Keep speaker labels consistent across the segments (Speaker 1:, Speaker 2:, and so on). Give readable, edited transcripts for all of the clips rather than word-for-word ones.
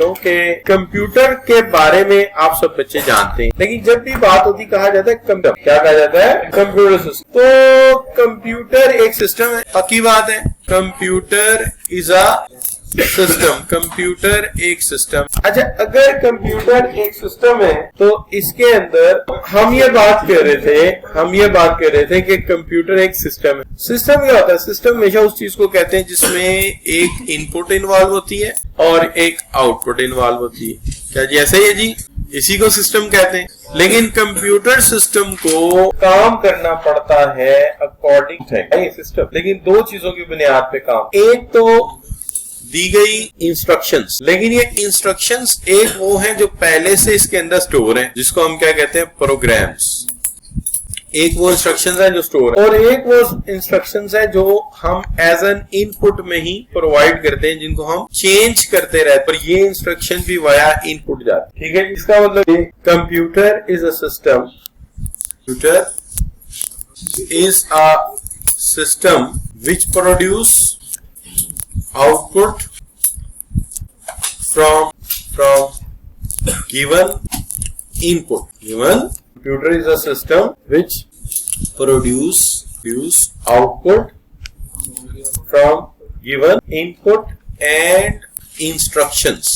Speaker 1: क्योंकि कंप्यूटर के बारे में आप सब बच्चे जानते हैं, लेकिन जब भी बात होती कहा जाता है कंप्यूटर, क्या कहा जाता है? Computer system. तो कंप्यूटर एक सिस्टम है, पक्की बात है, computer is a system, computer एक सिस्टम। अच्छा, अगर कंप्यूटर एक सिस्टम है तो इसके अंदर हम ये बात कर रहे थे कि कंप्यूटर एक सिस्टम है। सिस्टम क्या होता है? सिस्टम हमेशा उस चीज को कहते हैं जिसमें एक इनपुट इन्वॉल्व होती है और एक आउटपुट इन्वॉल्व होती है। क्या जी ऐसा ही है जी? इसी को सिस्टम कहते हैं। लेकिन कंप्यूटर सिस्टम को काम करना पड़ता है अकॉर्डिंग टू सिस्टम, लेकिन दो चीजों की बुनियाद पे काम। एक तो दी गई इंस्ट्रक्शंस, लेकिन ये इंस्ट्रक्शंस एक वो हैं जो पहले से इसके अंदर स्टोर हैं, जिसको हम क्या कहते हैं? प्रोग्राम्स। एक वो इंस्ट्रक्शंस है जो स्टोर है और एक वो इंस्ट्रक्शंस है जो हम एज एन इनपुट में ही प्रोवाइड करते हैं, जिनको हम चेंज करते रहते, पर ये इंस्ट्रक्शन भी वाया इनपुट जाती। ठीक है, इसका मतलब computer is a system, computer is a system which produce output from given input. Computer is a system which produce output from given input and instructions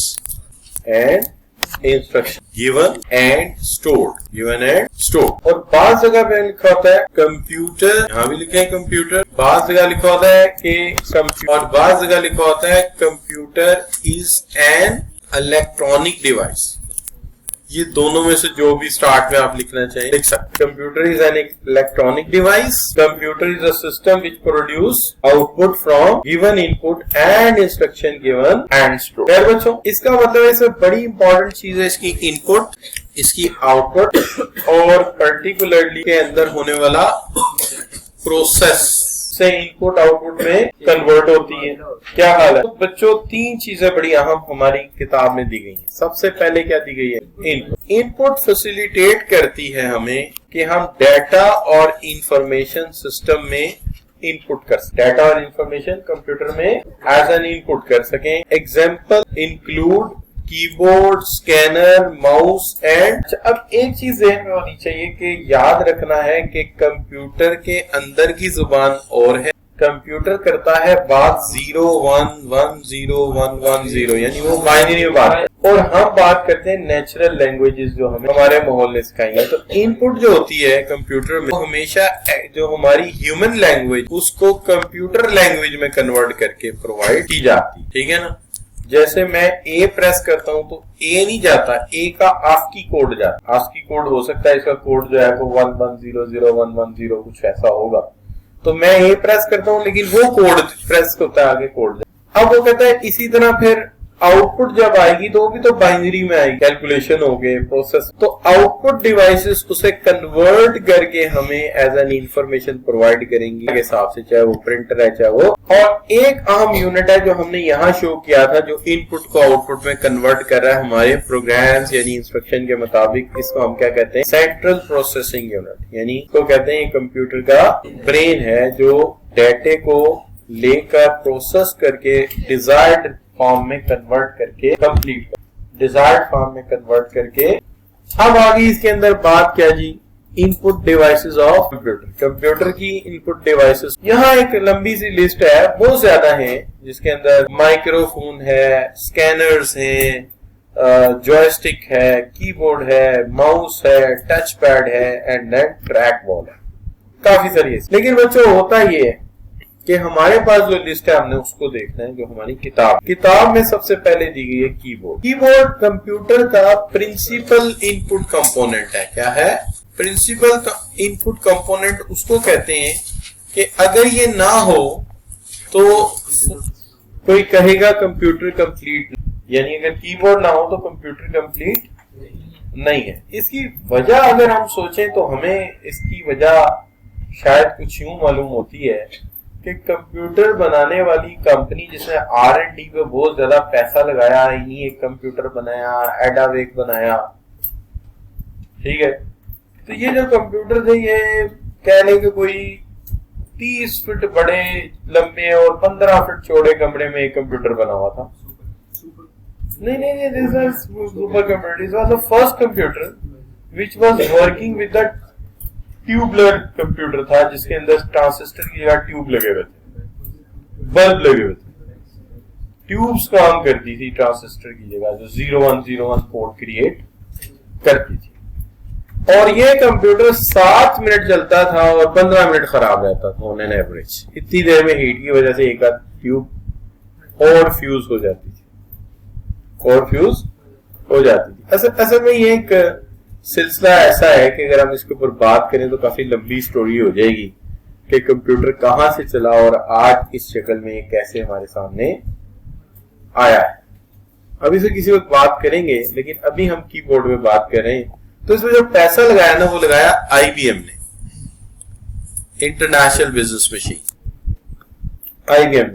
Speaker 1: given and stored। और बात जगह पे लिखा होता है कंप्यूटर, यहाँ भी लिखे हैं कंप्यूटर, बात जगह लिखा होता है कि और बात जगह लिखा होता है computer is an electronic device. ये दोनों में से जो भी स्टार्ट में आप लिखना चाहिए लिख सकते। Computer is an electronic device, computer is a system which produce output from given input and instruction given and store. खैर बच्चों, इसका मतलब इसमें बड़ी इंपॉर्टेंट चीज है इसकी इनपुट, इसकी आउटपुट और पर्टिकुलरली के अंदर होने वाला प्रोसेस से इनपुट आउटपुट में कन्वर्ट होती है। क्या हाल है? तो बच्चों, तीन चीजें बड़ी अहम हमारी किताब में दी गई हैं। सबसे पहले क्या दी गई है? इनपुट फैसिलिटेट करती है हमें कि हम डाटा और इंफॉर्मेशन सिस्टम में इनपुट कर सकें, डाटा और इंफॉर्मेशन कंप्यूटर में एज एन इनपुट कर सकें। Example include keyboard, scanner, mouse and. अब एक चीज ध्यान में होनी चाहिए कि याद रखना है कि कंप्यूटर के अंदर की जुबान और है। कंप्यूटर करता है बात 0 1 1 0 1 1 0, यानी वो बाइनरी बात है, और हम बात करते हैं नेचुरल लैंग्वेजेस जो हमें हमारे माहौल ने सिखाई है। तो इनपुट जो होती है कंप्यूटर में, हमेशा जो हमारी ह्यूमन लैंग्वेज उसको कंप्यूटर लैंग्वेज में कन्वर्ट करके प्रोवाइड की जाती। ठीक है ना? जैसे मैं ए प्रेस करता हूं तो ए नहीं जाता, ए का आस्की कोड जाता। आस्की कोड हो सकता है इसका कोड जो है वो 11000110 कुछ ऐसा होगा। तो मैं ए प्रेस करता हूं लेकिन वो कोड प्रेस होता है आगे कोड। अब वो कहता है इसी तरह फिर आउटपुट जब आएगी तो वो भी तो बाइनरी में आएगी, कैलकुलेशन हो गए, प्रोसेस। तो आउटपुट डिवाइसेस उसे कन्वर्ट करके हमें एज एन इंफॉर्मेशन प्रोवाइड करेंगी के हिसाब से, चाहे वो प्रिंटर है चाहे वो। और एक अहम यूनिट है जो हमने यहाँ शो किया था, जो इनपुट को आउटपुट में कन्वर्ट कर रहा है हमारे प्रोग्राम्स यानी इंस्ट्रक्शन के मुताबिक। इसको हम क्या कहते हैं? सेंट्रल प्रोसेसिंग यूनिट, यानी इसको कहते हैं कंप्यूटर का ब्रेन है जो डाटे को लेकर प्रोसेस करके डिजायर्ड फॉर्म में कन्वर्ट करके डिजायर्ड फॉर्म में कन्वर्ट करके। अब आगे इसके अंदर बात क्या जी? Input devices of computer. Computer की इनपुट डिवाइसेस, यहाँ एक लंबी सी लिस्ट है, बहुत ज्यादा है, जिसके अंदर माइक्रोफोन है, स्कैनर्स हैं, जॉयस्टिक है, कीबोर्ड है, माउस है, टच पैड है एंड देन ट्रैक बॉल है। काफी सारी है। लेकिन बच्चों होता ये है कि हमारे पास जो लिस्ट है हमने उसको देखना है, जो हमारी किताब में सबसे पहले दी गई है कीबोर्ड। कीबोर्ड कंप्यूटर का प्रिंसिपल इनपुट कंपोनेंट है। क्या है? प्रिंसिपल इनपुट कंपोनेंट उसको कहते हैं कि अगर ये ना हो तो कोई कहेगा कंप्यूटर कंप्लीट, यानी अगर कीबोर्ड ना हो तो कंप्यूटर कंप्लीट नहीं है। इसकी वजह अगर हम सोचें तो हमें इसकी वजह शायद कुछ यूं मालूम होती है कि कंप्यूटर बनाने वाली कंपनी जिसने R&D पे बहुत ज्यादा पैसा लगाया, इन्हीं एक कंप्यूटर बनाया, एडावेक बनाया। ठीक है, तो ये जो कंप्यूटर थे ये कह लें कि कोई 30 फीट बड़े लंबे और 15 फीट चौड़े कमरे में एक कंप्यूटर बना हुआ था। नहीं, this was supercomputer. This was the first computer which was working with the tubular computer था, जिसके अंदर ट्रांजिस्टर की जगह ट्यूब लगे हुए थे, बल्ब लगे हुए थे, ट्यूब्स काम करती थी ट्रांजिस्टर की जगह, जो 0101 पोर्ट क्रिएट करती थी। और ये कंप्यूटर 7 मिनट चलता था और 15 मिनट खराब रहता था ऑन एन एवरेज। इतनी देर में हीट की वजह से एक आध ट्यूब और फ्यूज हो जाती थी, असल में ये एक सिलसिला ऐसा है कि अगर हम इसके ऊपर बात करें तो काफी लंबी स्टोरी हो जाएगी कि कंप्यूटर कहां से चला और आज इस शक्ल में कैसे हमारे सामने आया है। अभी से किसी वक्त बात करेंगे, लेकिन अभी हम कीबोर्ड में बात कर रहे हैं। तो इसमें जो पैसा लगाया ना, वो लगाया आईबीएम ने, इंटरनेशनल बिजनेस मशीन, आईबीएम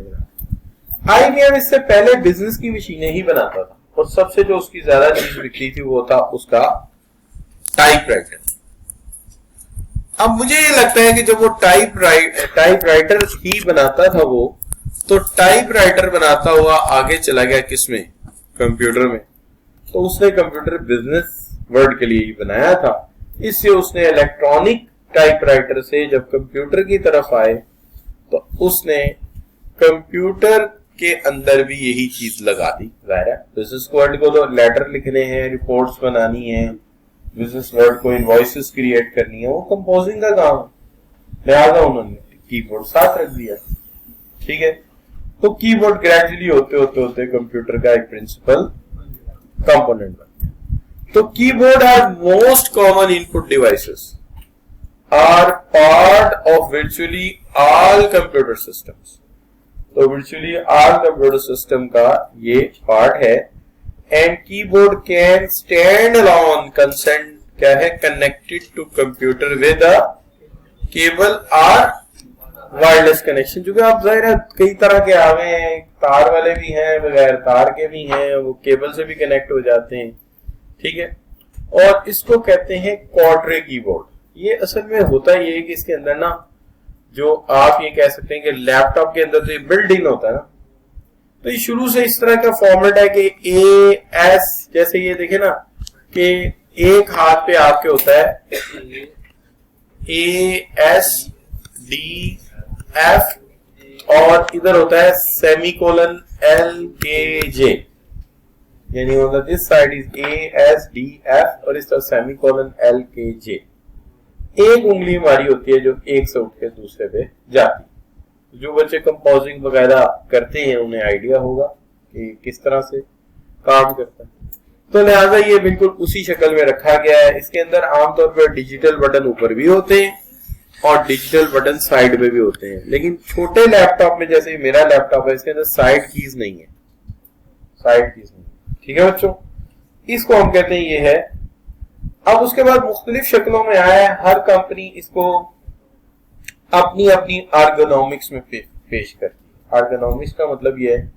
Speaker 1: इससे पहले बिजनेस की मशीनें ही बनाता था और सबसे जो उसकी ज्यादा चीज बिकती थी वो था उसका टाइपराइटर। अब मुझे ये लगता है कि जब वो टाइपराइटर ही बनाता था वो, तो टाइपराइटर बनाता हुआ आगे चला गया किसमें, कंप्यूटर में। तो उसने कंप्यूटर बिजनेस वर्ड के लिए ही बनाया था। इससे उसने इलेक्ट्रॉनिक टाइपराइटर से जब कंप्यूटर की तरफ आए तो उसने कंप्यूटर के अंदर भी यही चीज लगा दी। जाहिर है बिजनेस वर्ड को तो लेटर लिखने हैं, रिपोर्ट्स बनानी है, बिजनेस वर्ड को इनवॉइसेस क्रिएट करनी है, वो कंपोजिंग का काम है, लिहाजा उन्होंने कीबोर्ड साथ रख दिया। ठीक है, तो कीबोर्ड ग्रेजुअली होते कंप्यूटर का एक प्रिंसिपल कंपोनेंट बन गया। तो keyboard are most common input devices are part of virtually all computer systems. तो वर्चुअली ऑल कंप्यूटर सिस्टम का ये पार्ट है। And keyboard can stand alone consent क्या है, connected to computer with a cable और वायरलेस कनेक्शन। क्योंकि आप जाहिर है कई तरह के आ गए हैं, तार वाले भी हैं, बगैर तार के भी हैं, वो केबल से भी कनेक्ट हो जाते हैं। ठीक है, और इसको कहते हैं क्वाड्रे कीबोर्ड। ये असल में होता ये है कि इसके अंदर ना, जो आप ये कह सकते हैं कि लैपटॉप के अंदर जो बिल्ड इन होता है ना, तो ये शुरू से इस तरह का फॉर्मेट है कि ए एस, जैसे ये देखे ना कि एक हाथ पे आपके होता है ए एस डी एफ और इधर होता है सेमीकोलन एल के जे, यानी मतलब this side is A S D F और इस तरह सेमीकोलन एल के जे। एक उंगली हमारी होती है जो एक से उठ के दूसरे पे जाती है। जो बच्चे कंपोजिंग वगैरह करते हैं उन्हें आइडिया होगा कि किस तरह से काम करता है। तो लिहाजा ये बिल्कुल उसी शक्ल में रखा गया है। इसके अंदर आमतौर पर डिजिटल बटन ऊपर भी होते हैं और डिजिटल बटन साइड में भी होते हैं, लेकिन छोटे लैपटॉप में, जैसे मेरा लैपटॉप है, इसके अंदर साइड कीज नहीं है, साइड कीज नहीं। ठीक है बच्चों, इसको हम कहते हैं ये है। अब उसके बाद मुख्तलिफ शक्लों में आया है, हर कंपनी इसको अपनी अपनी आर्गोनॉमिक्स में पेश करती है। आर्गोनॉमिक्स का मतलब ये है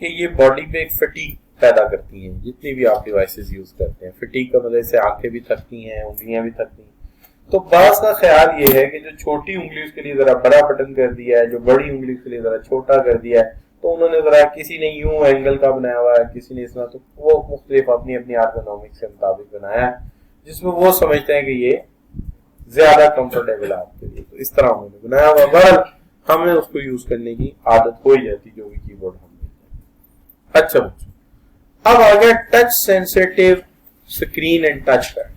Speaker 1: कि ये बॉडी पे एक फटीग पैदा करती हैं, जितनी भी आप डिवाइसेस यूज करते हैं। फटीग का मतलब इससे आंखें भी थकती हैं, उंगलियां भी थकती हैं। तो बास का ख्याल ये है कि जो छोटी उंगली उसके लिए जरा बड़ा बटन कर दिया है, जो बड़ी उंगली उसके लिए जरा छोटा कर दिया है। तो उन्होंने जरा, किसी ने यूं एंगल का बनाया हुआ है, किसी ने इस तरह, तो वो मुख्तलिफ अपनी अपनी आर्गोनॉमिक्स के मुताबिक बनाया है, जिसमें वो समझते हैं कि ये ज्यादा कंफर्टेबल है आपके लिए। तो इस तरह उन्होंने बनाया हुआ, बहरहाल हमें उसको यूज करने की आदत हो ही जाती, जो भी कीबोर्ड हम लेते हैं। अच्छा बच्चों, अब आ गया touch sensitive screen and touch pad.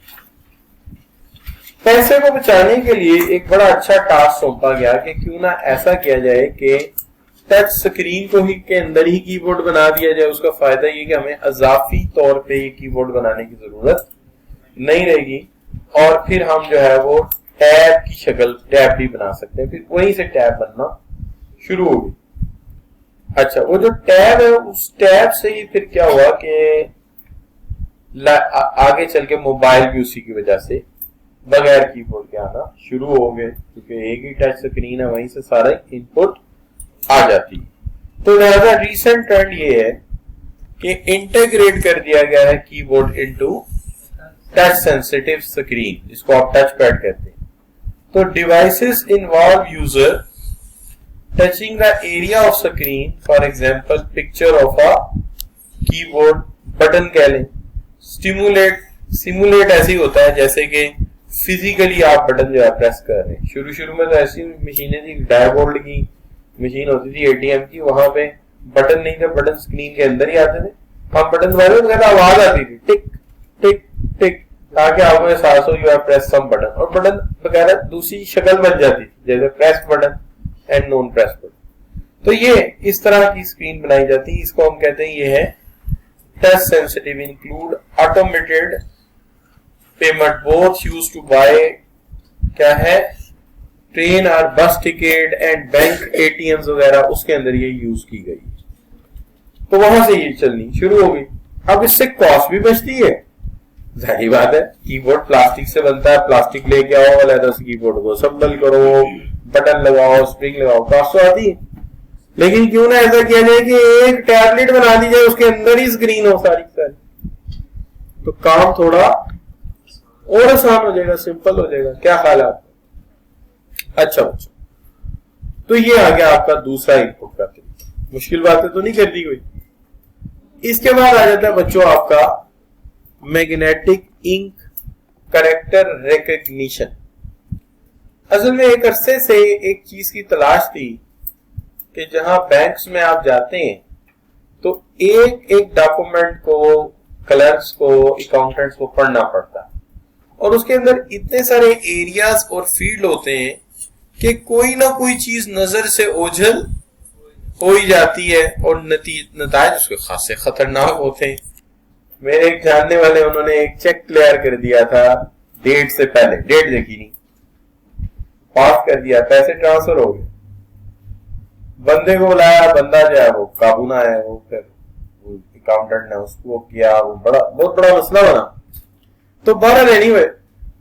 Speaker 1: पैसे को बचाने के लिए एक बड़ा अच्छा टास्क सौंपा गया कि क्यों ना ऐसा किया जाए कि टच स्क्रीन को ही के अंदर ही कीबोर्ड बना दिया जाए। उसका फायदा ये कि हमें अजाफी तौर पे ये कीबोर्ड बनाने की जरूरत नहीं रहेगी और फिर हम जो है वो टैब की शक्ल, टैब भी बना सकते हैं। फिर वहीं से टैब बनना शुरू होगी। अच्छा, वो जो टैब है, उस टैब से ही फिर क्या हुआ कि आगे चल के मोबाइल भी उसी की वजह से बगैर कीबोर्ड के आना शुरू हो गए, क्योंकि एक ही टच स्क्रीन है, वहीं से सारा इनपुट आ जाती है। तो लिहाजा रिसेंट ट्रेंड ये है कि इंटीग्रेट कर दिया गया है keyboard into touch sensitive screen, जिसको आप टच पैड कहते हैं। तो devices involve user touching the area of screen, for example picture of a keyboard button कह लें। सिमुलेट ऐसे ही होता है जैसे कि फिजिकली आप बटन जो है प्रेस कर रहे हैं। शुरू शुरू में तो ऐसी मशीनें थी, डायबोल्ड की मशीन होती थी एटीएम की, वहां पे बटन नहीं थे, बटन स्क्रीन के अंदर ही आते थे। हम बटन दबाते तो आवाज आती थी टिक टिक टिक, ताकि आपको एहसास हो you have press some button, और बटन वगैरह दूसरी शक्ल बन जाती थी जैसे press button and non press button. तो ये इस तरह की स्क्रीन बनाई जाती है, इसको हम कहते हैं ये है touch sensitive include automated payment boards used to buy क्या है ट्रेन और बस टिकट एंड बैंक एटीएम्स वगैरह, उसके अंदर ये यूज की गई। तो वहां से ये चलनी शुरू हो गई। अब इससे कॉस्ट भी बचती है, जाहिर बात है। कीबोर्ड प्लास्टिक से बनता है, प्लास्टिक लेके आओ अलग से कीबोर्ड को असेंबल करो, बटन लगाओ, स्प्रिंग लगाओ, कॉस्ट तो आती है। लेकिन क्यों ना ऐसा किया जाए कि एक टैबलेट बना दी जाए, उसके अंदर ही स्क्रीन हो सारी सारी, तो काम थोड़ा और आसान हो जाएगा, सिंपल हो जाएगा। क्या ख्याल है आपका? अच्छा बच्चों, तो ये आ गया आपका दूसरा इनपुट का तरीका। मुश्किल बातें तो नहीं कर दी कोई। इसके बाद आ जाता है बच्चों आपका मैग्नेटिक इंक कैरेक्टर रिकग्निशन। असल में एक अरसे से एक चीज की तलाश थी कि जहां बैंक्स में आप जाते हैं तो एक एक डॉक्यूमेंट को क्लर्क्स को अकाउंटेंट्स को पढ़ना पड़ता है, और उसके अंदर इतने सारे एरियाज और फील्ड होते हैं कि कोई ना कोई चीज नजर से ओझल हो ही जाती है और नतीजे उसके खासे खतरनाक होते हैं। मेरे एक जानने वाले, उन्होंने एक चेक क्लियर कर दिया था डेट से पहले, डेट देखी नहीं, पास कर दिया, पैसे ट्रांसफर हो गए, बंदे को बुलाया, बंदा जो है वो काबू ना आया, वो फिर अकाउंटेंट ने उसको किया, वो बहुत बड़ा मसला बना। तो बहरहाल एनीवे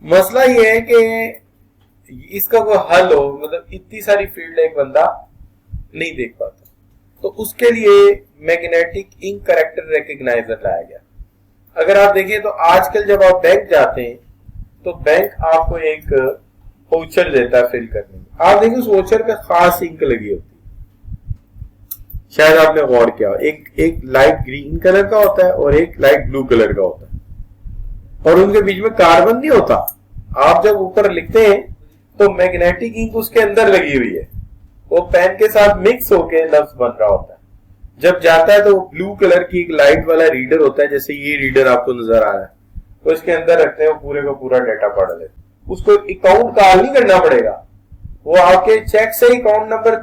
Speaker 1: मसला ये है कि इसका कोई हल हो, मतलब इतनी सारी फील्ड एक बंदा नहीं देख पाता, तो उसके लिए मैग्नेटिक इंक कैरेक्टर रिकग्नाइजर लाया गया। अगर आप देखें तो आजकल जब आप बैंक जाते हैं तो बैंक आपको एक वाउचर देता है फिल करने में। आप देखिए उस वाउचर पे खास इंक लगी होती है, शायद आपने गौर किया, एक लाइट ग्रीन कलर का होता है और एक लाइट ब्लू कलर का होता है, और उनके बीच में कार्बन नहीं होता। आप जब ऊपर लिखते हैं तो मैग्नेटिक इंक उसके अंदर लगी हुई है, वो पेन के साथ मिक्स होके लफ्ज बन रहा होता है। जब जाता है तो वो ब्लू कलर की एक लाइट वाला रीडर होता है, जैसे ये रीडर आपको नजर आ रहा है, तो इसके अंदर रखते हैं, वो पूरे का पूरा डाटा पढ़ लेते। उसको अकाउंट कॉल नहीं करना पड़ेगा, वो आपके चेक से अकाउंट नंबर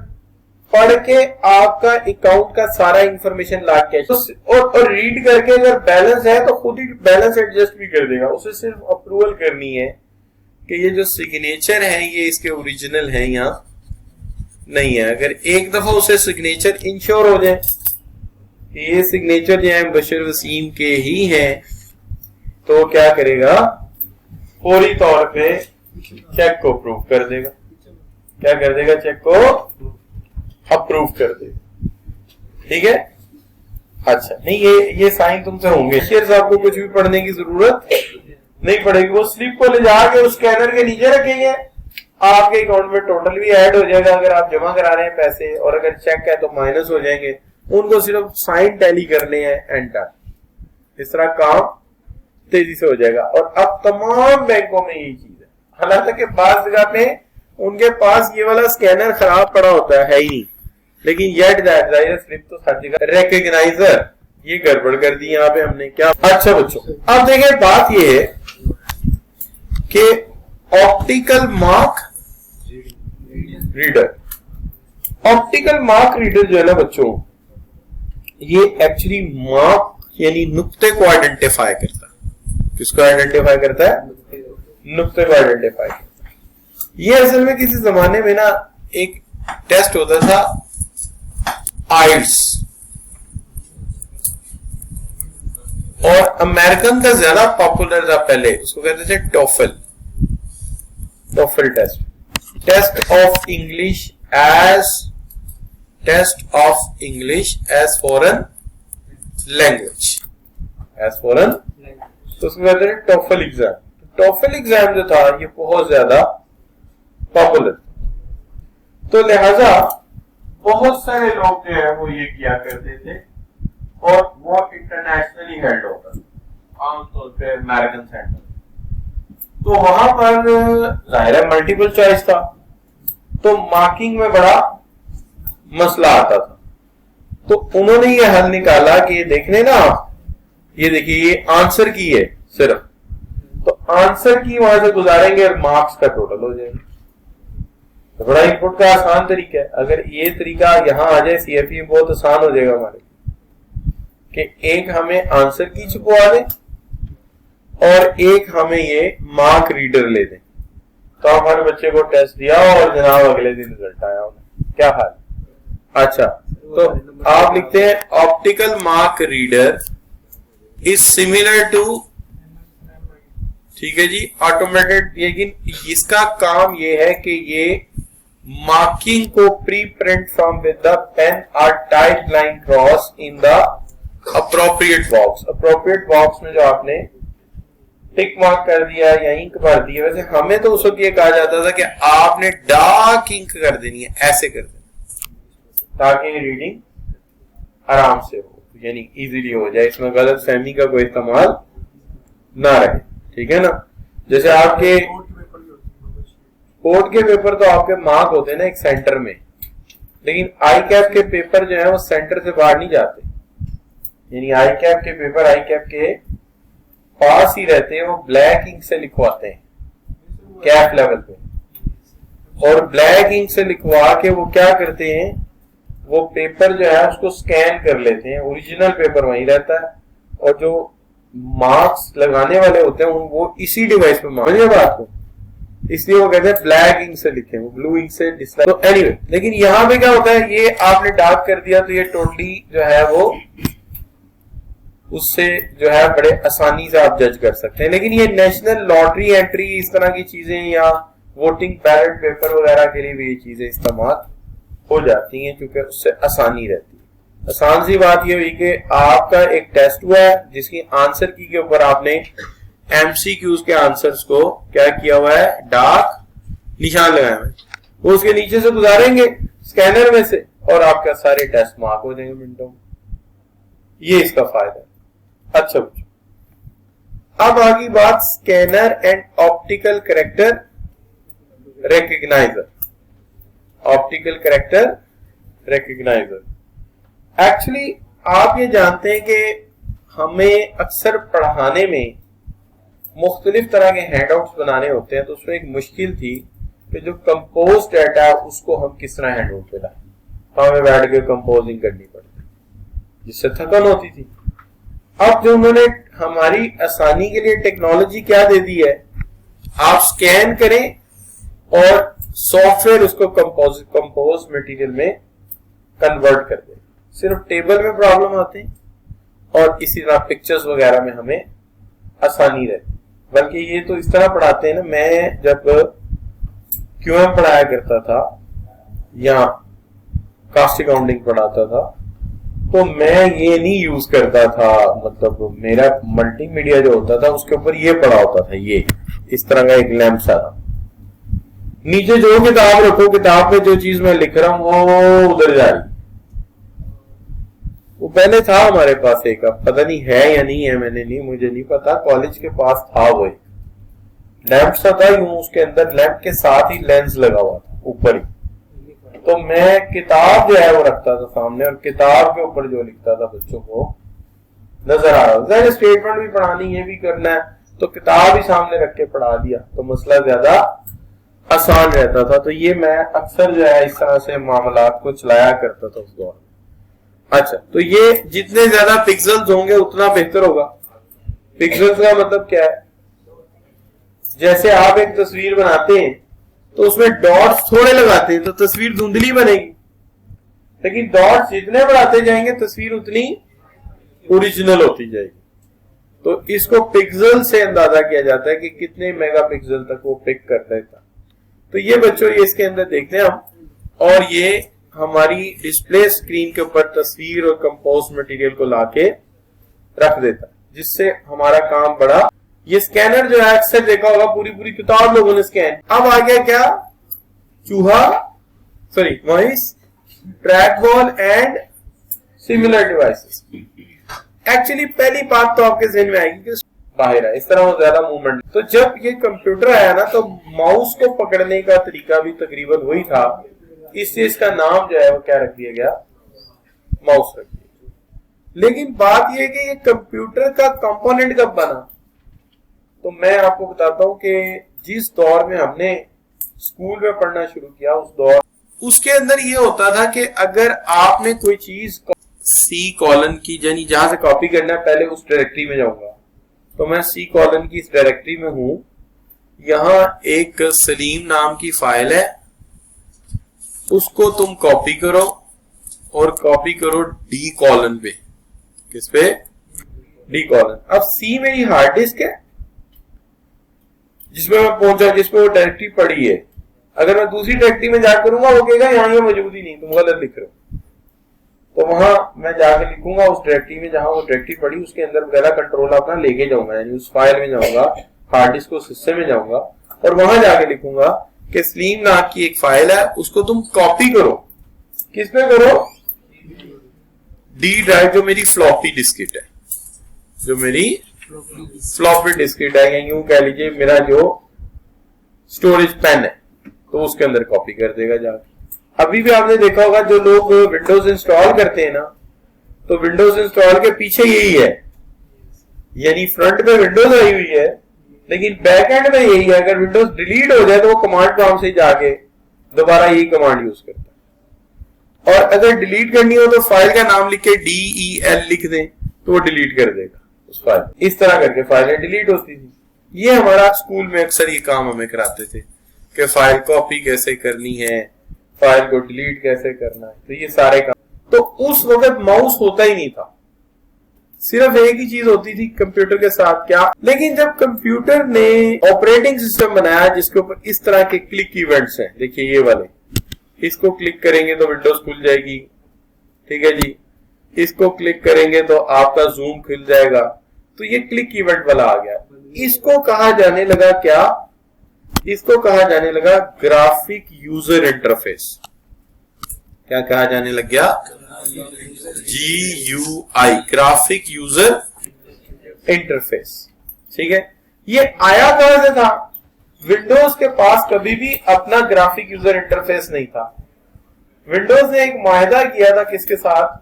Speaker 1: पढ़ के आपका अकाउंट का सारा इंफॉर्मेशन ला के और रीड करके अगर बैलेंस है तो खुद ही बैलेंस एडजस्ट भी कर देगा। उसे सिर्फ अप्रूवल करनी है कि ये जो सिग्नेचर है ये इसके ओरिजिनल है या नहीं है। अगर एक दफा उसे सिग्नेचर इंश्योर हो जाए ये सिग्नेचर जो है बशीर वसीम के ही है, तो क्या करेगा, फौरी तौर पे चेक को अप्रूव कर देगा। क्या कर देगा? चेक को अप्रूव कर देगा। ठीक है, अच्छा नहीं ये साइन तुमसे होंगे, शेर साहब को कुछ भी पढ़ने की जरूरत नहीं पड़ेगी। वो स्लिप को ले जाके उस स्कैनर के नीचे रखेंगे, आपके अकाउंट में टोटल भी ऐड हो जाएगा अगर आप जमा करा रहे हैं पैसे, और अगर चेक है तो माइनस हो जाएंगे। उनको सिर्फ साइन टैली करने हैं, एंटर। इस तरह काम तेजी से हो जाएगा। और अब तमाम बैंकों में यही चीज है, हालांकि बात जगह पे उनके पास ये वाला स्कैनर खराब पड़ा होता है ही नहीं, लेकिन येट दैट स्लिप तो हर जगह। रिकग्नाइजर ये गड़बड़ कर दी यहाँ पे हमने। क्या? अच्छा बच्चों, अब देखिए बात ये है कि optical mark reader, optical mark reader जो है ना बच्चों, ये एक्चुअली मार्क यानी नुक्ते को आइडेंटिफाई करता है। किसको आइडेंटिफाई करता है? नुक्ते को आइडेंटिफाई करता है। ये असल में किसी जमाने में ना एक टेस्ट होता था आइल्स, और अमेरिकन का ज्यादा पॉपुलर था पहले, उसको कहते थे TOEFL, TOEFL test, test of English as foreign language, as foreign, तो उसको कहते हैं टोफल एग्जाम। टोफल एग्जाम जो था ये बहुत ज्यादा पॉपुलर, तो लिहाजा बहुत सारे लोग जो है वो ये किया करते थे, और वो इंटरनेशनली हेल्ड होता था, आमतौर पे अमेरिकन सेंटर। तो वहां पर जाहिर है मल्टीपल चॉइस था, तो मार्किंग में बड़ा मसला आता था। तो उन्होंने ये हल निकाला कि ये देख लेना, ये देखिए ये आंसर की है सिर्फ, तो आंसर की वहां से गुजारेंगे और मार्क्स का टोटल हो जाएगा। तो बड़ा इनपुट का आसान तरीका है। अगर ये तरीका यहां आ जाए सीएफई में, बहुत आसान हो जाएगा हमारे कि एक हमें आंसर की छुपवा दे और एक हमें ये मार्क रीडर ले दें। तो हमारे बच्चे को टेस्ट दिया और जनाब अगले दिन रिजल्ट आया, उन्हें क्या हाल। अच्छा, तो आप लिखते हैं optical mark reader is similar to, ठीक है जी, ऑटोमेटेड। लेकिन इसका काम ये है कि ये मार्किंग को pre print from with the pen और tight line cross in the appropriate box. Appropriate box में जो आपने टिक मार्क कर दिया या इंक भर दी, वैसे हमें तो उस वक्त ये कहा जाता था कि आपने डार्क इंक कर देनी है, ऐसे कर देना ताकि रीडिंग आराम से हो, यानी इजीली हो जाए, इसमें गलत फहमी का कोई इस्तेमाल ना रहे, ठीक है ना। जैसे आपके कोर्ट के पेपर तो आपके मार्क होते हैं ना एक सेंटर में, लेकिन आई कैप के पेपर जो है वो सेंटर से बाहर नहीं जाते, यानी आई कैप के पेपर आई कैप के पास ही रहते हैं। वो ब्लैक इंक से लिखवाते हैं कैप लेवल पे, और ब्लैक इंक से लिखवा के वो क्या करते हैं, वो पेपर जो है उसको स्कैन कर लेते हैं, ओरिजिनल पेपर वहीं रहता है, और जो मार्क्स लगाने वाले होते हैं वो इसी डिवाइस पे मार्क, समझिए बात को, इसलिए वो कहते हैं ब्लैक इंक से लिखे, वो ब्लू इंक से डिस्लाइक। तो एनीवे, लेकिन यहाँ पे क्या होता है, ये आपने डार्क कर दिया तो ये टोटली जो है वो उससे जो है बड़े आसानी से आप जज कर सकते हैं। लेकिन ये नेशनल लॉटरी एंट्री इस तरह की चीजें या वोटिंग बैलेट पेपर वगैरह के लिए भी ये चीजें इस्तेमाल हो जाती हैं, क्योंकि उससे आसानी रहती है। आसान सी बात ये हुई कि आपका एक टेस्ट हुआ है जिसकी आंसर की के ऊपर आपने एमसीक्यूज के आंसर्स को क्या किया हुआ है, डार्क निशान लगाए हुए, वो उसके नीचे से गुजारेंगे स्कैनर में से और आपका सारे टेस्ट मार्क हो जाएंगे मिनटों में। ये इसका फायदा है। अच्छा बच्चों, अब आगे बात scanner and optical character recognizer. Optical character recognizer, actually आप ये जानते हैं कि हमें अक्सर पढ़ाने में मुख्तलिफ तरह के हैंडआउट्स बनाने होते हैं, तो उसमें एक मुश्किल थी कि जो कंपोज डाटा उसको हम किस तरह हैंडआउट पे लाएं। हमें बैठ के कंपोजिंग करनी पड़ती, जिससे थकन होती थी। अब जो उन्होंने हमारी आसानी के लिए टेक्नोलॉजी क्या दे दी है, आप स्कैन करें और सॉफ्टवेयर उसको कंपोज मटेरियल में कन्वर्ट कर दे। सिर्फ टेबल में प्रॉब्लम आते हैं और इसी तरह पिक्चर्स वगैरह में हमें आसानी रहती। बल्कि ये तो इस तरह पढ़ाते हैं ना, मैं जब क्यूएम पढ़ाया करता था या कास्ट अकाउंटिंग पढ़ाता था, तो मैं ये नहीं यूज करता था, मतलब मेरा मल्टीमीडिया जो होता था उसके ऊपर ये पड़ा होता था, ये इस तरह का एक लैंप सा था, नीचे जो किताब रखो, किताब में जो चीज मैं लिख रहा हूं वो उधर जा रही। वो पहले था हमारे पास एक, अब पता नहीं है या नहीं है, मुझे नहीं पता, कॉलेज के पास था वो एक लैंप सा था यूं, उसके अंदर लैंप के साथ ही लेंस लगा हुआ था ऊपर ही। तो मैं किताब जो है वो रखता था सामने और किताब के ऊपर जो लिखता था बच्चों को नजर आ रहा था। स्टेटमेंट भी पढ़ानी, ये भी करना है, तो किताब ही सामने रख के पढ़ा दिया तो मसला ज्यादा आसान रहता था। तो ये मैं अक्सर जो है इस तरह से मामलात को चलाया करता था उस दौर में। अच्छा, तो ये जितने ज्यादा पिक्सल्स होंगे उतना बेहतर होगा। पिक्सल्स का मतलब क्या है, जैसे आप एक तस्वीर बनाते हैं तो उसमें डॉट्स थोड़े लगाते हैं तो तस्वीर धुंधली बनेगी, लेकिन डॉट्स जितने बढ़ाते जाएंगे तस्वीर उतनी ओरिजिनल होती जाएगी। तो इसको पिक्सल से अंदाजा किया जाता है कि कितने मेगापिक्सल तक वो पिक कर देता। तो ये बच्चों ये इसके अंदर देखते हैं हम, और ये हमारी डिस्प्ले स्क्रीन के ऊपर तस्वीर और कंपोज मटेरियल को लाके रख देता है, जिससे हमारा काम बड़ा। ये स्कैनर जो है अक्सर देखा होगा, पूरी पूरी किताब लोगों ने स्कैन। अब आ गया क्या, चूहा, sorry mice, track ball and similar devices. Actually पहली बात तो आपके जहन में आएगी कि बाहर है, इस तरह वो ज्यादा मूवमेंट। तो जब ये कंप्यूटर आया ना तो माउस को पकड़ने का तरीका भी तकरीबन वही था, इससे इसका नाम जो है वो क्या रख दिया गया, माउस रख दिया। लेकिन बात यह कि ये कंप्यूटर का कंपोनेंट कब बना, तो मैं आपको बताता हूं कि जिस दौर में हमने स्कूल में पढ़ना शुरू किया उस दौर, उसके अंदर ये होता था कि अगर आपने कोई चीज सी कॉलन की, यानी जहां से कॉपी करना है पहले उस डायरेक्टरी में जाऊंगा, तो मैं सी कॉलन की इस डायरेक्टरी में हूं, यहां एक सलीम नाम की फाइल है, उसको तुम कॉपी करो और कॉपी करो डी कॉलन पे। किस पे? D colon. अब सी मेरी हार्ड डिस्क है जिसमें मैं पहुंचा, जिसमें वो डायरेक्टरी पड़ी है। अगर मैं दूसरी डायरेक्टरी में जाकर करूंगा वो कहेगा यहाँ ये मौजूद ही नहीं, तुम गलत लिख रहे हो। तो वहां मैं जाकर लिखूंगा उस डायरेक्टरी में जहां वो डायरेक्टरी पड़ी, उसके अंदर वगैरह कंट्रोल अपना लेके जाऊंगा, यानी उस फाइल में जाऊंगा, हार्ड डिस्क को सिस्टम में जाऊंगा और वहां जाके लिखूंगा कि सलीम नाम की एक फाइल है, उसको तुम कॉपी करो। किसमें करो? डी ड्राइव, जो मेरी फ्लॉपी डिस्केट है, जो मेरी फ्लॉपी डिस्केट है, या यूं कह लीजिए मेरा जो स्टोरेज पेन है, तो उसके अंदर कॉपी कर देगा जाके। अभी भी आपने देखा होगा जो लोग विंडोज इंस्टॉल करते हैं ना, तो विंडोज इंस्टॉल के पीछे यही है, यानी फ्रंट में विंडोज आई हुई है लेकिन बैक एंड में यही है। अगर विंडोज डिलीट हो जाए तो वो कमांड प्रॉम्प्ट से जाके दोबारा यही कमांड यूज करता है। और अगर डिलीट करनी हो तो फाइल का नाम लिख के DEL लिख दें तो वो डिलीट कर देगा उस फाइल। इस तरह करके फाइलें डिलीट होती थी। ये हमारा स्कूल में अक्सर ये काम हमें कराते थे कि फाइल कॉपी कैसे करनी है, फाइल को डिलीट कैसे करना है, तो ये सारे काम। तो उस वक्त माउस होता ही नहीं था, सिर्फ एक ही चीज होती थी कंप्यूटर के साथ, क्या? लेकिन जब कंप्यूटर ने ऑपरेटिंग सिस्टम बनाया जिसके ऊपर इस तरह के क्लिक इवेंट्स हैं, देखिए ये वाले, इसको क्लिक करेंगे तो विंडोज खुल जाएगी, ठीक है जी, इसको क्लिक करेंगे तो आपका जूम खुल जाएगा, तो ये क्लिक इवेंट वाला आ गया। इसको कहा जाने लगा क्या? इसको कहा जाने लगा ग्राफिक यूजर इंटरफेस। क्या कहा जाने लग गया? GUI, graphic user interface. ठीक है, ये आया कहां से था? विंडोज के पास कभी भी अपना ग्राफिक यूजर इंटरफेस नहीं था। विंडोज ने एक माहिदा किया था किसके साथ?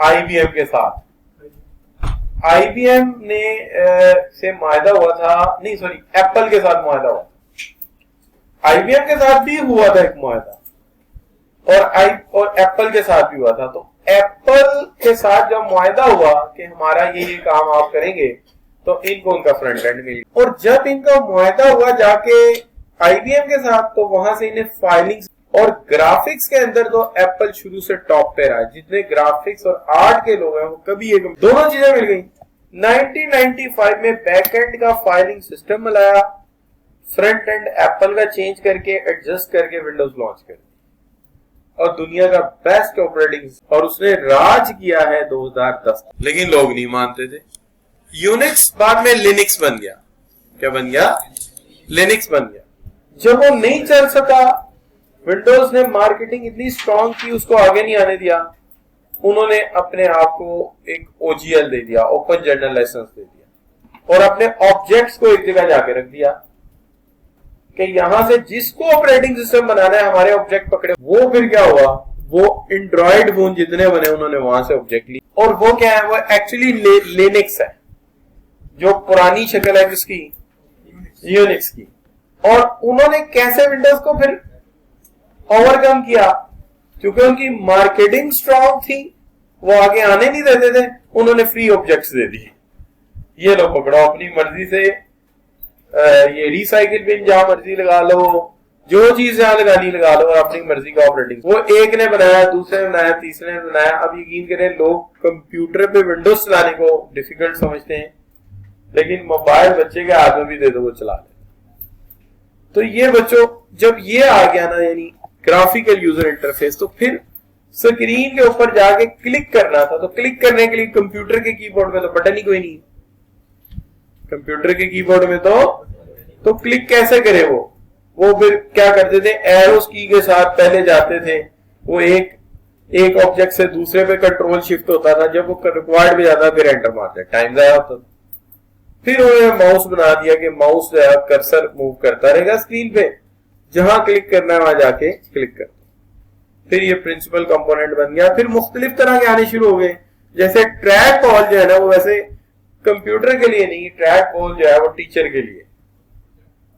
Speaker 1: IBM के साथ। IBM ने से माहिदा हुआ था, नहीं सॉरी, एप्पल के साथ माहिदा हुआ था। IBM के साथ भी हुआ था एक माहिदा और एप्पल के साथ भी हुआ था। तो एप्पल के साथ जब माहिदा हुआ कि हमारा ये काम आप करेंगे, तो इनको उनका फ्रंट एंड मिल गया। और जब इनका मुआहदा हुआ जाके IBM के साथ, तो वहां से इन्हें फाइलिंग्स और ग्राफिक्स के अंदर तो एप्पल शुरू से टॉप पे रहा। जितने ग्राफिक्स और आर्ट के लोग हैं वो कभी एक दोनों चीजें मिल गई। 1995 में बैक एंड का फाइलिंग सिस्टम मिलाया, फ्रंट एंड एप्पल का चेंज करके एडजस्ट करके विंडोज लॉन्च कर दिया और दुनिया का बेस्ट ऑपरेटिंग, और उसने राज किया है 2010। लेकिन लोग नहीं मानते थे। यूनिक्स बाद में लिनक्स बन गया। क्या बन गया? लिनक्स बन गया। जब वो नहीं चल सका, विंडोज ने मार्केटिंग इतनी स्ट्रांग की, उसको आगे नहीं आने दिया। उन्होंने अपने आप को एक OGL दे दिया, ओपन जनरल लाइसेंस दे दिया, और अपने ऑब्जेक्ट्स को एक जगह जाके रख दिया कि यहां से जिसको ऑपरेटिंग सिस्टम बनाना है हमारे ऑब्जेक्ट पकड़े। वो फिर क्या हुआ, वो एंड्रॉइड फोन जितने बने उन्होंने वहां से ऑब्जेक्ट ली। और वो क्या है, वो एक्चुअली लिनक्स है, जो पुरानी शक्ल है किसकी? यूनिक्स की। और उन्होंने कैसे विंडोज को फिर ओवरकम किया? क्योंकि उनकी मार्केटिंग स्ट्रांग थी, वो आगे आने नहीं देते थे, उन्होंने फ्री ऑब्जेक्ट्स दे दिए। ये लो पकड़ो, अपनी मर्जी से ये रिसाइकिल बिन जहां मर्जी लगा लो, जो चीज जहां लगानी लगा लो, और अपनी मर्जी का ऑपरेटिंग। वो एक ने बनाया, दूसरे ने बनाया, तीसरे ने बनाया। अब यकीन करें, लोग कंप्यूटर पे विंडोज चलाने को डिफिकल्ट समझते हैं, लेकिन मोबाइल बच्चे के हाथ में भी दे दो वो चला ले। तो ये बच्चों, जब ये आ गया ना, यानी ग्राफिकल यूजर इंटरफेस, तो फिर स्क्रीन के ऊपर जाके क्लिक करना था। तो क्लिक करने के लिए कंप्यूटर के कीबोर्ड में तो बटन ही कोई नहीं, कंप्यूटर के कीबोर्ड में तो क्लिक कैसे करे? वो फिर क्या करते थे, एरोस की के साथ पहले जाते थे, वो एक एक ऑब्जेक्ट से दूसरे पे कंट्रोल शिफ्ट होता था, जब वो रिक्वायर्ड पे जाता फिर एंटर मारते, टाइम ज़ाया होता था। फिर उन्होंने माउस बना दिया कि माउस जो है कर्सर मूव करता रहेगा स्क्रीन पे, जहां क्लिक करना है वहां जाके क्लिक कर। फिर ये प्रिंसिपल कंपोनेंट बन गया। फिर मुख्तलिफ तरह के आने शुरू हो गए, जैसे ट्रैक बॉल जो है ना वो वैसे कंप्यूटर के लिए नहीं, ट्रैक बॉल जो है वो टीचर के लिए,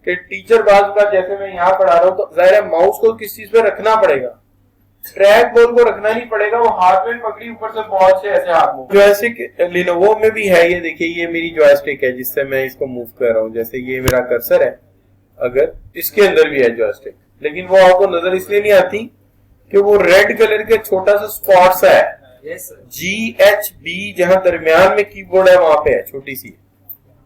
Speaker 1: कि टीचर बाजू का जैसे मैं यहाँ पढ़ा रहा हूँ तो जाहिर है माउस को किस चीज पे रखना पड़ेगा, ट्रैक बॉल को रखना नहीं पड़ेगा, वो हाथ में पकड़ी ऊपर से बॉल से ऐसे हाथ मूव। जॉयस्टिक लिनोवो में भी है, ये देखिए ये मेरी जॉयस्टिक है जिससे मैं इसको मूव कर रहा हूँ, जैसे ये मेरा कर्सर है, अगर इसके अंदर भी है जॉयस्टिक, लेकिन वो आपको नजर इसलिए नहीं आती कि वो रेड कलर के छोटा सा स्पॉट सा है, GHB जहां दरमियान में कीबोर्ड है वहां पे है छोटी सी,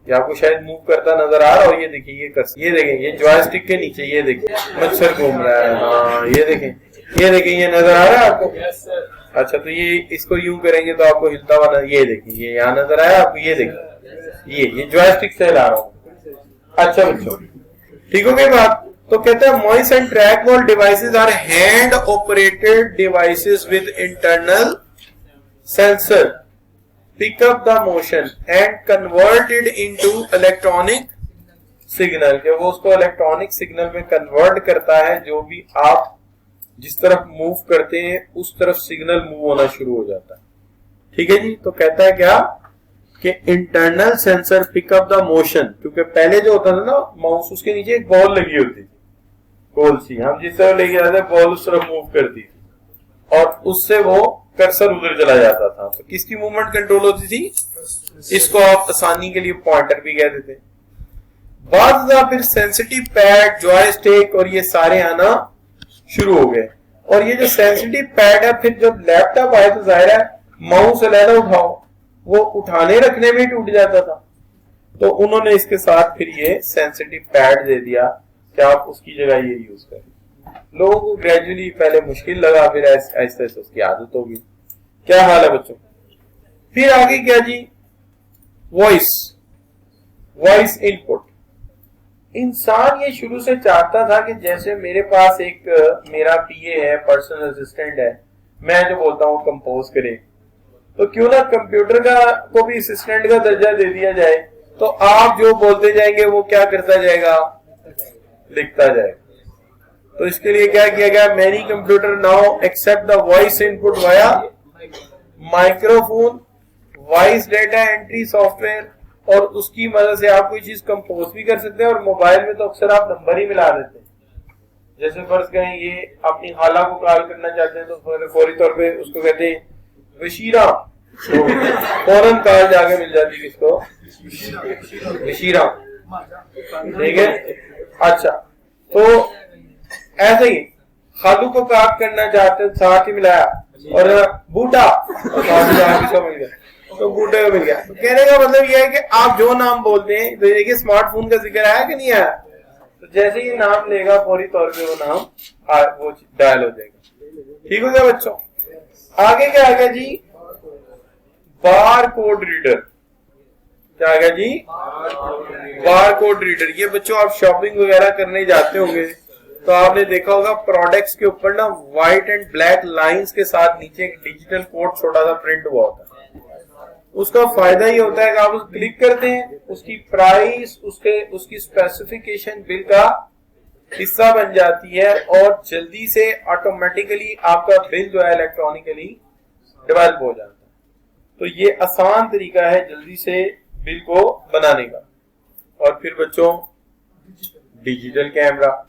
Speaker 1: ये आपको शायद मूव करता नजर आ रहा हो। ये देखिए ये कर्सर, ये देखें ये जॉयस्टिक के नीचे ये देखिए मच्छर घूम रहा है, हाँ ये देखें ये नजर आ रहा है आपको। अच्छा तो ये इसको यूं करेंगे तो आपको हिलता हुआ ये देखिए ये यहाँ नजर आया आपको, ये देखिए ये जॉयस्टिक से हिला रहा हूँ। अच्छा बच्चों ठीक हो गई बात। तो कहते हैं mouse and track ball devices are hand operated devices with internal sensor pick up the motion and converted into electronic signal, के वो उसको इलेक्ट्रॉनिक सिग्नल में कन्वर्ट करता है, जो भी आप जिस तरफ मूव करते हैं उस तरफ सिग्नल मूव होना शुरू हो जाता है। ठीक है जी। तो कहता है क्या कि internal sensor pick up the motion, क्योंकि पहले जो होता था ना माउस उसके नीचे एक बॉल लगी होती थी गोल सी, हम जिस तरह लेके जाते बॉल उस तरफ मूव करती थी और उससे वो कर्सर उधर चला जाता था। तो किसकी मूवमेंट कंट्रोल होती थी? इसको आप आसानी के लिए पॉइंटर भी कह देते। बाद फिर सेंसिटिव पैड, जॉयस्टिक और ये सारे आना शुरू हो गए। और ये जो सेंसिटिव पैड है, फिर जब लैपटॉप आया तो जाहिर है माउस अलहदा उठाओ, वो उठाने रखने में टूट जाता था, तो उन्होंने इसके साथ फिर ये सेंसिटिव पैड दे दिया कि आप उसकी जगह ये यूज करें। लोगों को ग्रेजुअली पहले मुश्किल लगा, फिर ऐसे ऐसे उसकी आदत होगी। क्या हाल है बच्चों? फिर आगे क्या जी? Voice input. इंसान ये शुरू से चाहता था कि जैसे मेरे पास एक मेरा पीए है, पर्सनल असिस्टेंट है, मैं जो बोलता हूँ कंपोज करे, तो क्यों ना कंप्यूटर को भी असिस्टेंट का दर्जा दे दिया जाए, तो आप जो बोलते जाएंगे वो क्या करता जाएगा? लिखता जाएगा। तो इसके लिए क्या किया गया? Many computer now accept the voice input via microphone, voice data entry software, और उसकी मदद से आप कोई चीज कंपोज भी कर सकते हैं। और मोबाइल में तो अक्सर आप नंबर ही मिला देते हैं, जैसे फर्ज करें ये अपनी खाला को कॉल करना चाहते हैं तो फौरी तौर पे उसको कहते हैं वशीरा, तो फौरन कॉल जाके मिल जाती है किसको? वशीरा। ठीक है। अच्छा तो ऐसे ही खालू को कॉल करना चाहते हैं, साथ ही मिलाया, और बूटा किसको मिल गया? तो बूटे को मिल गया। तो कहने का मतलब यह है कि आप जो नाम बोलते हैं, तो देखिए स्मार्टफोन का जिक्र आया कि नहीं आया, तो जैसे ही नाम लेगा फौरी तौर पे वो नाम वो डायल हो जाएगा। ठीक हो गया बच्चों? आगे क्या आ गया जी? Bar code reader. क्या आ गया जी? Bar code reader. ये बच्चों आप शॉपिंग वगैरह करने जाते होंगे तो आपने देखा होगा प्रोडक्ट्स के ऊपर ना व्हाइट एंड ब्लैक लाइंस के साथ नीचे एक डिजिटल कोड छोटा सा प्रिंट हुआ होता है। उसका फायदा ये होता है कि आप उस क्लिक करते हैं, उसकी प्राइस, उसकी स्पेसिफिकेशन बिल का हिस्सा बन जाती है, और जल्दी से ऑटोमेटिकली आपका बिल जो है इलेक्ट्रॉनिकली डेवलप हो जाता है। तो ये आसान तरीका है जल्दी से बिल को बनाने का। और फिर बच्चों डिजिटल कैमरा।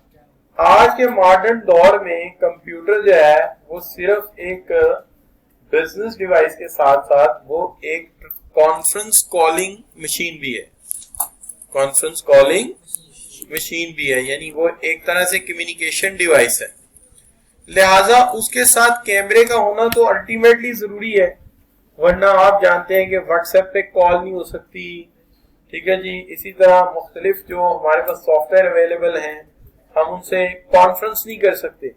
Speaker 1: आज के मॉडर्न दौर में कंप्यूटर जो है वो सिर्फ एक बिजनेस डिवाइस के साथ साथ वो एक कॉन्फ्रेंस कॉलिंग मशीन भी है। कॉन्फ्रेंस कॉलिंग मशीन भी है, यानी वो एक तरह से कम्युनिकेशन डिवाइस है। लिहाजा उसके साथ कैमरे का होना तो अल्टीमेटली जरूरी है, वरना आप जानते हैं कि व्हाट्सएप पे कॉल नहीं हो सकती। ठीक है जी। इसी तरह मुख्तलिफ जो हमारे पास सॉफ्टवेयर अवेलेबल हैं, हम उनसे कॉन्फ्रेंस नहीं कर सकते।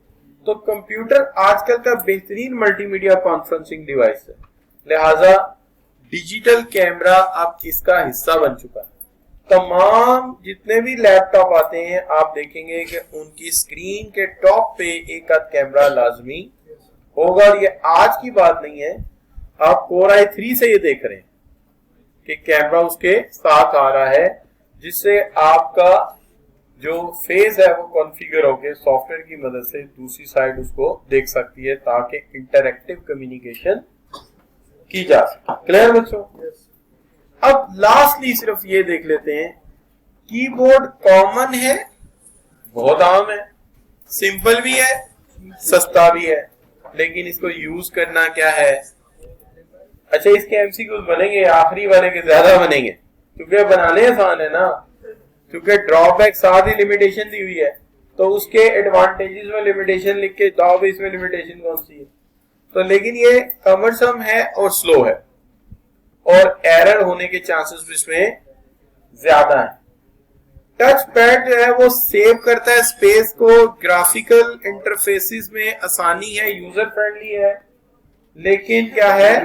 Speaker 1: तो कंप्यूटर आजकल का बेहतरीन मल्टीमीडिया कॉन्फ्रेंसिंग डिवाइस है, लिहाजा डिजिटल कैमरा अब इसका हिस्सा बन चुका है। तमाम जितने भी लैपटॉप आते हैं आप देखेंगे कि उनकी स्क्रीन के टॉप पे एक आध कैमरा लाजमी होगा। और ये आज की बात नहीं है, आप Core i3 से ये देख रहे हैं कि कैमरा उसके साथ आ रहा है, जिससे आपका जो फेस है वो कॉन्फ़िगर होके सॉफ्टवेयर की मदद से दूसरी साइड उसको देख सकती है, ताकि इंटरैक्टिव कम्युनिकेशन की जा सके। क्लियर बच्चों? अब लास्टली सिर्फ ये देख लेते हैं, कीबोर्ड कॉमन है, बहुत आम है, सिंपल भी है, सस्ता भी है, लेकिन इसको यूज करना क्या है। अच्छा, इसके एमसीक्यूज बनेंगे, आखिरी वाले के ज्यादा बनेंगे, क्योंकि बनाने आसान है ना, क्योंकि ड्रॉबैक साथ ही लिमिटेशन दी हुई है, तो उसके एडवांटेजेस में लिमिटेशन लिख के जाओ इसमें लिमिटेशन कौन सी है। तो लेकिन ये कमरसम है और स्लो है, और एरर होने के चांसेस भी इसमें ज्यादा है। टच पैड जो है वो सेव करता है स्पेस को, ग्राफिकल इंटरफेसेस में आसानी है, यूजर फ्रेंडली है, लेकिन क्या है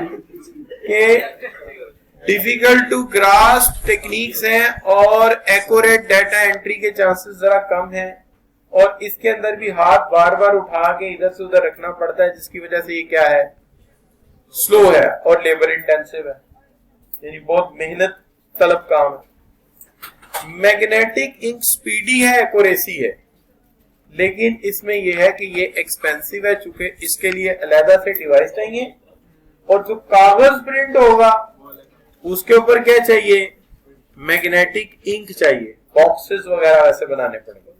Speaker 1: कि डिफिकल्ट टू ग्रास्प टेक्निक्स हैं और एक्यूरेट डाटा एंट्री के चांसेस जरा कम हैं, और इसके अंदर भी हाथ बार बार उठा के इधर से उधर रखना पड़ता है, जिसकी वजह से ये क्या है, स्लो है और लेबर इंटेंसिव है, यानी बहुत मेहनत तलब काम है। मैग्नेटिक इंक स्पीडी है, एक्यूरेसी है, लेकिन इसमें यह है कि ये एक्सपेंसिव है, चूंकि इसके लिए अलग से डिवाइस चाहिए, और जो कागज प्रिंट होगा उसके ऊपर क्या चाहिए, मैग्नेटिक इंक चाहिए, बॉक्सेस वगैरह वैसे बनाने पड़ेंगे,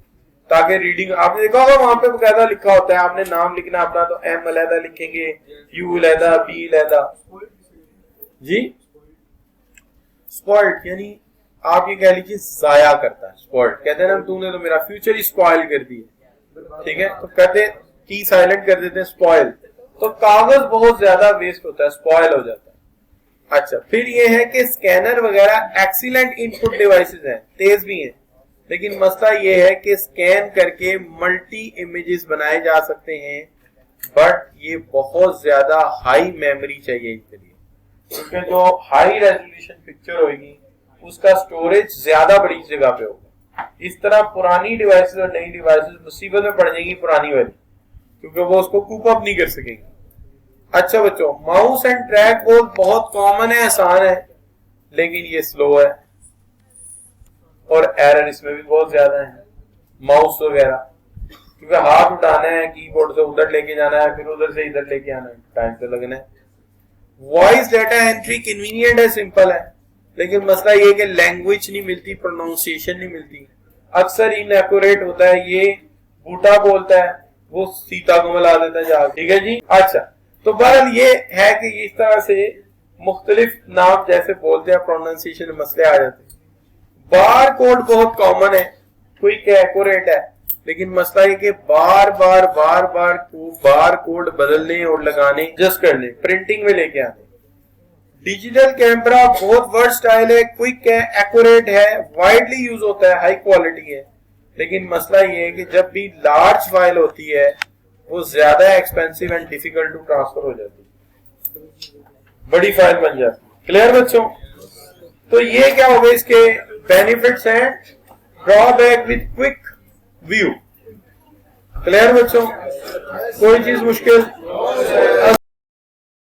Speaker 1: ताकि रीडिंग, आपने देखा होगा वहां पे बकायदा लिखा होता है, आपने नाम लिखना अपना तो एम अलहदा लिखेंगे, यू अलहदा, बी अलहदा। जी, स्पॉइल्ड यानी आप ये कह लीजिए जाया करता है, स्पॉइल्ड कहते हैं ना, तूने तो मेरा फ्यूचर ही स्पॉइल कर दिया, ठीक है, तो कहते की साइलेंट कर देते हैं, स्पॉइल, तो कागज बहुत ज्यादा वेस्ट होता है, स्पॉइल हो जाता है। अच्छा, फिर ये है कि स्कैनर वगैरह एक्सीलेंट इनपुट डिवाइसेस हैं, तेज भी हैं, लेकिन मसला ये है कि स्कैन करके मल्टी इमेजेस बनाए जा सकते हैं, बट ये बहुत ज्यादा हाई मेमोरी चाहिए इसके लिए, क्योंकि जो हाई रेजोल्यूशन पिक्चर होगी उसका स्टोरेज ज्यादा बड़ी जगह पे होगा। इस तरह पुरानी डिवाइसेस और नई डिवाइसेस मुसीबत में पड़ जाएंगी पुरानी वाली, क्योंकि वो उसको कूप अप नहीं कर सकेंगे। अच्छा बच्चों, माउस एंड ट्रैक बॉल बहुत कॉमन है, आसान है, लेकिन ये स्लो है और एरर इसमें भी बहुत ज्यादा है। माउस वगैरह क्योंकि हाथ उठाना है, कीबोर्ड से उधर लेके जाना है, फिर उधर से इधर लेके आना है, टाइम तो लगना है। वॉइस डाटा एंट्री कन्वीनियंट है, सिंपल है, लेकिन मसला ये कि लैंग्वेज नहीं मिलती, प्रोनाउंसिएशन नहीं मिलती, अक्सर इनएक्यूरेट होता है, ये बूटा बोलता है, वो सीता को मिला देता है जा, ठीक है जी। अच्छा, तो बहरहाल ये है कि इस तरह से मुख्तलिफ नाम जैसे बोलते हैं, प्रोनाउंसिएशन मसले आ जाते हैं। बार कोड बहुत कॉमन है, क्विक है, एक्यूरेट है, लेकिन मसला ये कि बार बार कोड बदलने और लगाने, एडजस्ट करने, प्रिंटिंग में लेके आने। डिजिटल कैमरा बहुत वर्सटाइल है, क्विक है, एक्यूरेट है, वाइडली यूज होता है, हाई क्वालिटी है, लेकिन मसला ये है कि जब भी लार्ज फाइल होती है वो ज्यादा expensive and difficult to transfer हो जाती है, बड़ी फाइल बन जाती है। क्लियर बच्चों? तो ये क्या हो गए इसके बेनिफिट्स हैं, drawback with quick view. Clear बच्चों? कोई चीज मुश्किल